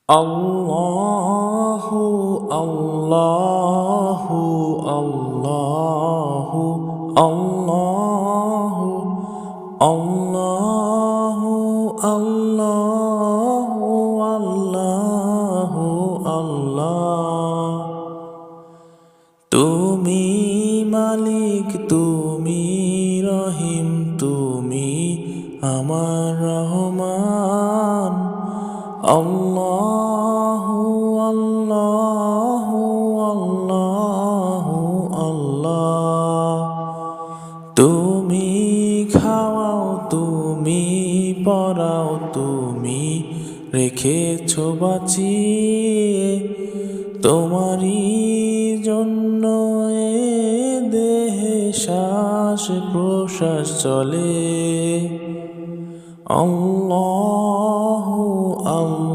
আল্লাহু আল্লাহু আল্লাহু আল্লাহু আল্লাহু আল্লাহু আল্লাহু আল্লাহ। তুমি মালিক, তুমি রহিম, তুমি আমার রহমান। আল্লাহু আল্লাহু আল্লাহু আল্লাহ। তুমি খাওয়াও, তুমি পড়াও, তুমি রেখেছো বাঁচিয়ে। তোমারই জন্য এ দেহে শ্বাস প্রশ্বাস চলে। আল্লাহু আল্লাহ।